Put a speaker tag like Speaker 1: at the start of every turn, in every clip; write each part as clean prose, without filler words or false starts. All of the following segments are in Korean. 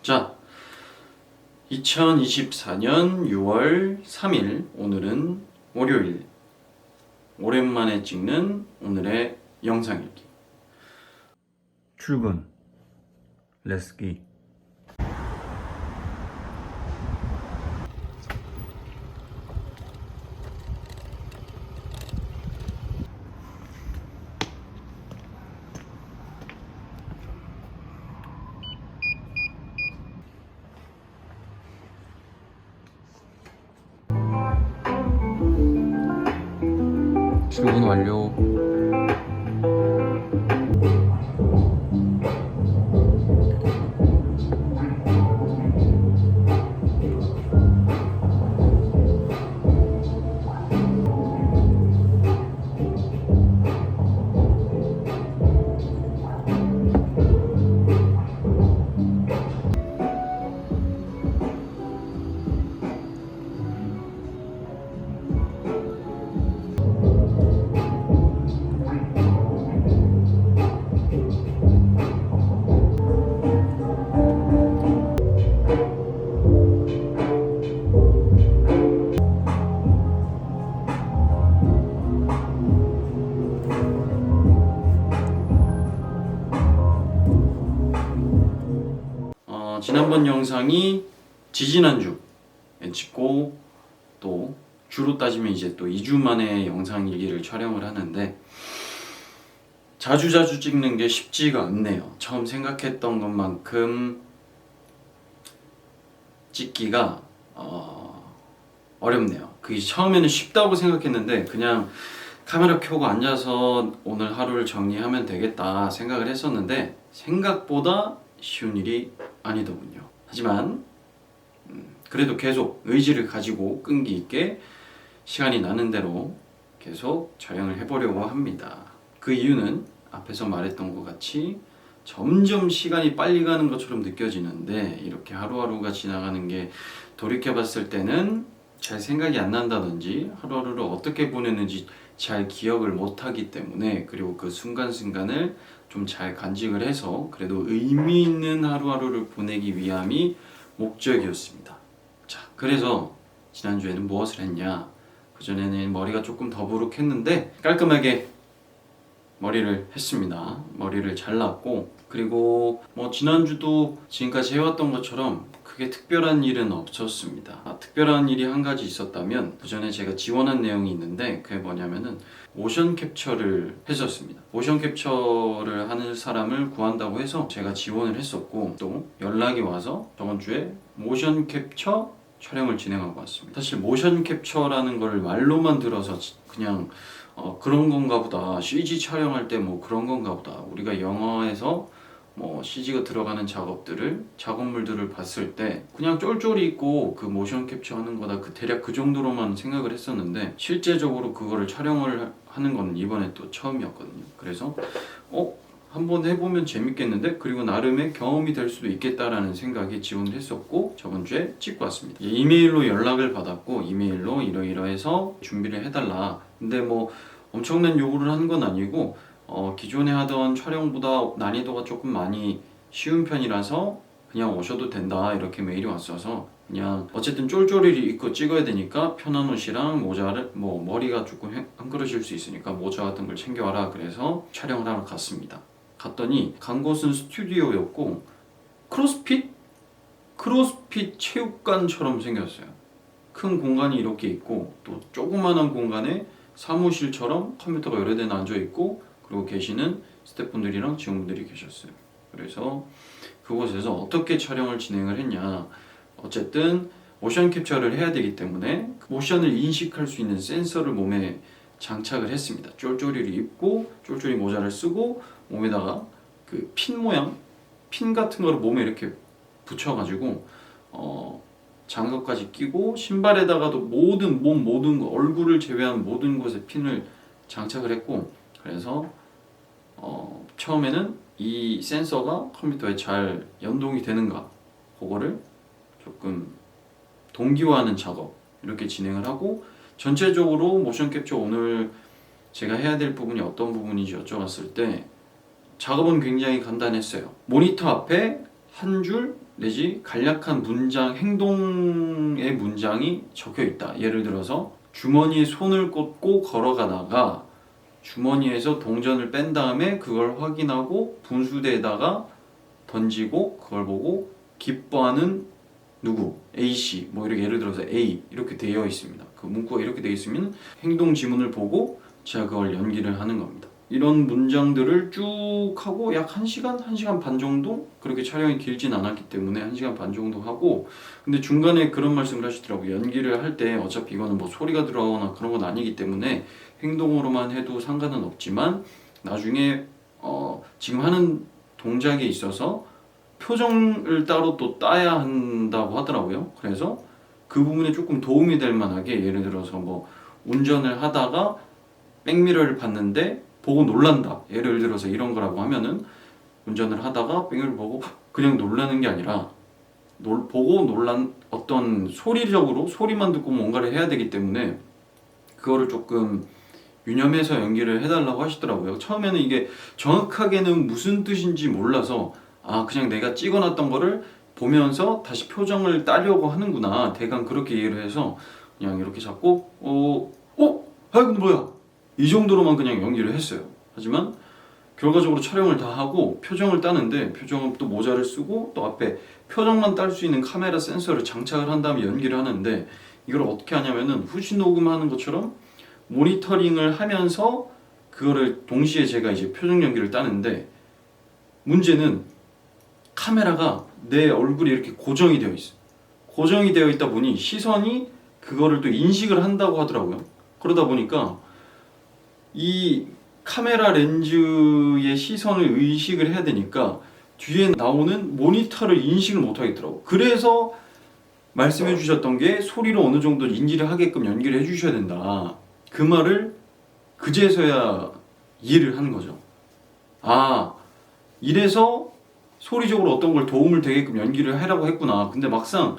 Speaker 1: 자, 2024년 6월 3일, 오늘은 월요일. 오랜만에 찍는 오늘의 영상일기. 출근. 렛츠기. 출근 완료. 지난번 영상이 지지난주에 찍고, 또 주로 따지면 이제 또 2주 만에 영상 일기를 촬영을 하는데, 자주자주 찍는 게 쉽지가 않네요. 처음 생각했던 것만큼 찍기가 어렵네요. 그게 처음에는 쉽다고 생각했는데 그냥 카메라 켜고 앉아서 오늘 하루를 정리하면 되겠다 생각을 했었는데, 생각보다 쉬운 일이 아니더군요. 하지만 그래도 계속 의지를 가지고 끈기 있게 시간이 나는 대로 계속 촬영을 해보려고 합니다. 그 이유는 앞에서 말했던 것 같이 점점 시간이 빨리 가는 것처럼 느껴지는데, 이렇게 하루하루가 지나가는 게 돌이켜봤을 때는 잘 생각이 안 난다든지 하루하루를 어떻게 보냈는지 잘 기억을 못하기 때문에, 그리고 그 순간순간을 좀 잘 간직을 해서 그래도 의미 있는 하루하루를 보내기 위함이 목적이었습니다. 자, 그래서 지난주에는 무엇을 했냐? 그전에는 머리가 조금 더부룩했는데 깔끔하게 머리를 했습니다. 머리를 잘랐고, 그리고 지난주도 지금까지 해왔던 것처럼 크게 특별한 일은 없었습니다. 특별한 일이 한 가지 있었다면, 그전에 제가 지원한 내용이 있는데 그게 뭐냐면은 모션 캡처를 했었습니다. 모션 캡처를 하는 사람을 구한다고 해서 제가 지원을 했었고, 또 연락이 와서 저번 주에 모션 캡처 촬영을 진행하고 왔습니다. 사실 모션 캡처라는 걸 말로만 들어서 그냥 그런 건가 보다, CG 촬영할 때 뭐 그런 건가 보다, 우리가 영화에서 CG가 들어가는 작업물들을 봤을 때 그냥 쫄쫄이 있고 그 모션 캡처하는 거다, 대략 그 정도로만 생각을 했었는데, 실제적으로 그거를 촬영을 하는 건 이번에 또 처음이었거든요. 그래서 한번 해보면 재밌겠는데, 그리고 나름의 경험이 될 수도 있겠다라는 생각에 지원을 했었고, 저번 주에 찍고 왔습니다. 이메일로 연락을 받았고, 이메일로 이러이러해서 준비를 해달라. 근데 엄청난 요구를 한 건 아니고, 기존에 하던 촬영보다 난이도가 조금 많이 쉬운 편이라서 그냥 오셔도 된다, 이렇게 메일이 왔어서 그냥 어쨌든 쫄쫄이를 입고 찍어야 되니까 편한 옷이랑 모자를, 머리가 조금 헝클어질 수 있으니까 모자 같은 걸 챙겨와라, 그래서 촬영을 하러 갔습니다. 갔더니 간 곳은 스튜디오였고, 크로스핏 체육관처럼 생겼어요. 큰 공간이 이렇게 있고, 또 조그만한 공간에 사무실처럼 컴퓨터가 여러 대나 앉아 있고, 그리고 계시는 스태프분들이랑 직원분들이 계셨어요. 그래서 그곳에서 어떻게 촬영을 진행을 했냐, 어쨌든 모션 캡처를 해야 되기 때문에 그 모션을 인식할 수 있는 센서를 몸에 장착을 했습니다. 쫄쫄이를 입고 쫄쫄이 모자를 쓰고, 몸에다가 그 핀 같은 거를 몸에 이렇게 붙여가지고 장갑까지 끼고, 신발에다가도 모든 거, 얼굴을 제외한 모든 곳에 핀을 장착을 했고, 그래서 처음에는 이 센서가 컴퓨터에 잘 연동이 되는가, 그거를 조금 동기화하는 작업, 이렇게 진행을 하고, 전체적으로 모션 캡처 오늘 제가 해야 될 부분이 어떤 부분인지 여쭤봤을 때 작업은 굉장히 간단했어요. 모니터 앞에 한 줄 내지 간략한 문장, 행동의 문장이 적혀 있다. 예를 들어서 주머니에 손을 꽂고 걸어가다가 주머니에서 동전을 뺀 다음에 그걸 확인하고 분수대에다가 던지고 그걸 보고 기뻐하는 누구, A씨, 뭐 이렇게 예를 들어서 A 이렇게 되어 있습니다. 그 문구가 이렇게 되어 있으면 행동 지문을 보고 제가 그걸 연기를 하는 겁니다. 이런 문장들을 쭉 하고 약 1시간, 1시간 반 정도? 그렇게 촬영이 길진 않았기 때문에 1시간 반 정도 하고, 근데 중간에 그런 말씀을 하시더라고요. 연기를 할 때 어차피 이거는 뭐 소리가 들어가거나 그런 건 아니기 때문에 행동으로만 해도 상관은 없지만 나중에 지금 하는 동작에 있어서 표정을 따로 또 따야 한다고 하더라고요. 그래서 그 부분에 조금 도움이 될 만하게, 예를 들어서 뭐 운전을 하다가 백미러를 봤는데 보고 놀란다, 예를 들어서 이런 거라고 하면은 운전을 하다가 백미러를 보고 그냥 놀라는 게 아니라 보고 놀란 어떤 소리적으로 소리만 듣고 뭔가를 해야 되기 때문에 그거를 조금 유념해서 연기를 해달라고 하시더라고요. 처음에는 이게 정확하게는 무슨 뜻인지 몰라서 그냥 내가 찍어놨던 거를 보면서 다시 표정을 따려고 하는구나, 대강 그렇게 이해를 해서 그냥 이렇게 잡고 아이고 뭐야, 이 정도로만 그냥 연기를 했어요. 하지만 결과적으로 촬영을 다 하고 표정을 따는데, 표정은 또 모자를 쓰고 또 앞에 표정만 딸 수 있는 카메라 센서를 장착을 한 다음에 연기를 하는데, 이걸 어떻게 하냐면은 후시 녹음하는 것처럼 모니터링을 하면서 그거를 동시에 제가 이제 표정 연기를 따는데, 문제는 카메라가 내 얼굴이 이렇게 고정이 되어 있어. 고정이 되어 있다 보니 시선이 그거를 또 인식을 한다고 하더라고요. 그러다 보니까 이 카메라 렌즈의 시선을 의식을 해야 되니까 뒤에 나오는 모니터를 인식을 못 하겠더라고. 그래서 말씀해 주셨던 게 소리로 어느 정도 인지를 하게끔 연기를 해 주셔야 된다. 그 말을 그제서야 이해를 하는 거죠. 이래서 소리적으로 어떤 걸 도움을 되게끔 연기를 하라고 했구나. 근데 막상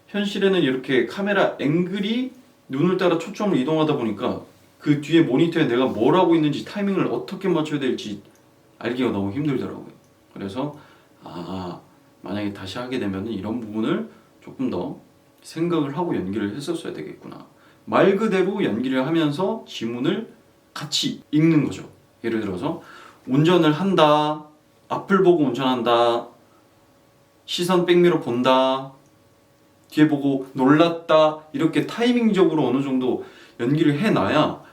Speaker 1: 현실에는 이렇게 카메라 앵글이 눈을 따라 초점을 이동하다 보니까 그 뒤에 모니터에 내가 뭘 하고 있는지, 타이밍을 어떻게 맞춰야 될지 알기가 너무 힘들더라고요. 그래서 만약에 다시 하게 되면 이런 부분을 조금 더 생각을 하고 연기를 했었어야 되겠구나. 말 그대로 연기를 하면서 지문을 같이 읽는 거죠. 예를 들어서 운전을 한다, 앞을 보고 운전한다, 시선 백미러 본다, 뒤에 보고 놀랐다, 이렇게 타이밍적으로 어느 정도 연기를 해놔야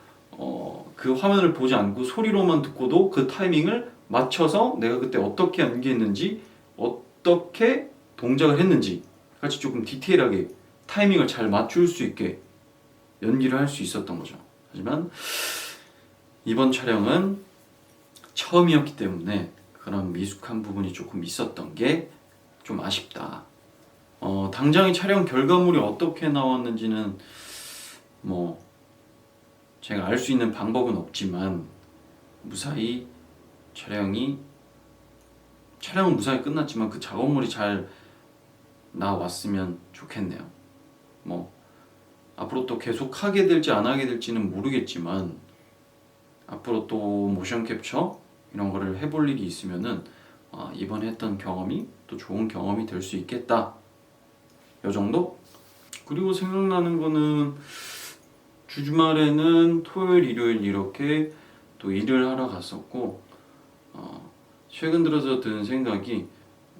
Speaker 1: 그 화면을 보지 않고 소리로만 듣고도 그 타이밍을 맞춰서 내가 그때 어떻게 연기했는지, 어떻게 동작을 했는지 같이 조금 디테일하게 타이밍을 잘 맞출 수 있게 연기를 할 수 있었던 거죠. 하지만 이번 촬영은 처음이었기 때문에 그런 미숙한 부분이 조금 있었던 게 좀 아쉽다. 당장의 촬영 결과물이 어떻게 나왔는지는 뭐 제가 알 수 있는 방법은 없지만 무사히 촬영은 무사히 끝났지만 그 작업물이 잘 나왔으면 좋겠네요. 뭐 앞으로 또 계속 하게 될지 안 하게 될지는 모르겠지만 앞으로 또 모션 캡처 이런 거를 해볼 일이 있으면은 이번에 했던 경험이 또 좋은 경험이 될 수 있겠다, 요 정도? 그리고 생각나는 거는 주말에는 토요일, 일요일 이렇게 또 일을 하러 갔었고, 최근 들어서 드는 생각이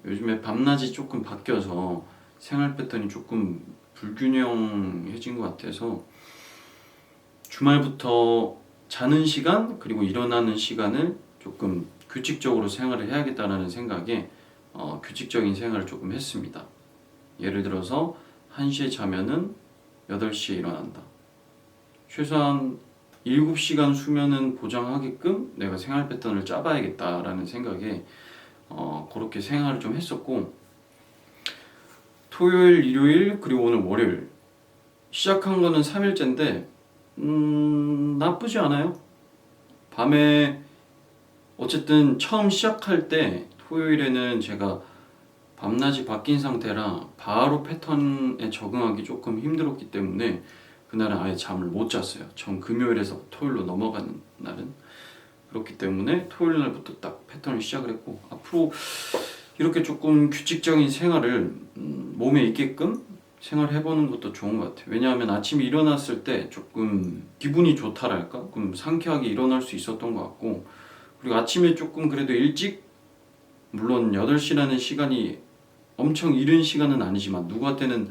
Speaker 1: 요즘에 밤낮이 조금 바뀌어서 생활 패턴이 조금 불균형해진 것 같아서 주말부터 자는 시간 그리고 일어나는 시간을 조금 규칙적으로 생활을 해야겠다라는 생각에 규칙적인 생활을 조금 했습니다. 예를 들어서 1시에 자면은 8시에 일어난다. 최소한 7시간 수면은 보장하게끔 내가 생활 패턴을 짜봐야겠다라는 생각에 그렇게 생활을 좀 했었고, 토요일, 일요일 그리고 오늘 월요일 시작한 거는 3일째인데 나쁘지 않아요. 밤에 어쨌든 처음 시작할 때 토요일에는 제가 밤낮이 바뀐 상태라 바로 패턴에 적응하기 조금 힘들었기 때문에 그날은 아예 잠을 못 잤어요. 전 금요일에서 토요일로 넘어가는 날은. 그렇기 때문에 토요일 날부터 딱 패턴을 시작을 했고, 앞으로 이렇게 조금 규칙적인 생활을 몸에 있게끔 생활해보는 것도 좋은 것 같아요. 왜냐하면 아침에 일어났을 때 조금 기분이 좋다랄까? 그럼 상쾌하게 일어날 수 있었던 것 같고, 그리고 아침에 조금 그래도 일찍, 물론 8시라는 시간이 엄청 이른 시간은 아니지만 누구한테는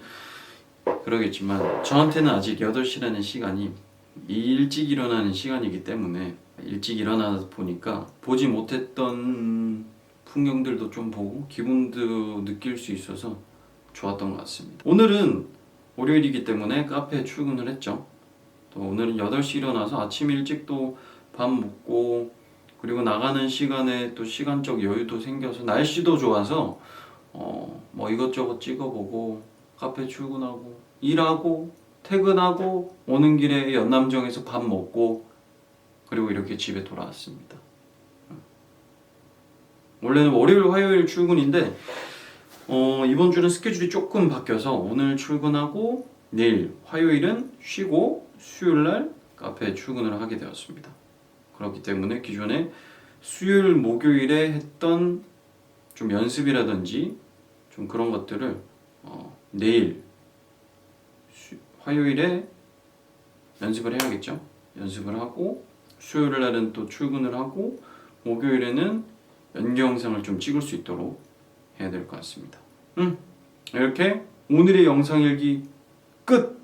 Speaker 1: 그러겠지만 저한테는 아직 8시라는 시간이 일찍 일어나는 시간이기 때문에 일찍 일어나 보니까 보지 못했던 풍경들도 좀 보고 기분도 느낄 수 있어서 좋았던 것 같습니다. 오늘은 월요일이기 때문에 카페에 출근을 했죠. 또 오늘은 8시 일어나서 아침 일찍 또 밥 먹고, 그리고 나가는 시간에 또 시간적 여유도 생겨서 날씨도 좋아서 뭐 이것저것 찍어보고 카페 출근하고 일하고 퇴근하고 오는 길에 연남정에서 밥 먹고 그리고 이렇게 집에 돌아왔습니다. 원래는 월요일 화요일 출근인데 이번 주는 스케줄이 조금 바뀌어서 오늘 출근하고 내일 화요일은 쉬고 수요일날 카페에 출근을 하게 되었습니다. 그렇기 때문에 기존에 수요일 목요일에 했던 좀 연습이라든지 좀 그런 것들을 내일 화요일에 연습을 해야겠죠. 연습을 하고 수요일 날은 또 출근을 하고 목요일에는 연기 영상을 좀 찍을 수 있도록 해야 될 것 같습니다. 이렇게 오늘의 영상 일기 끝!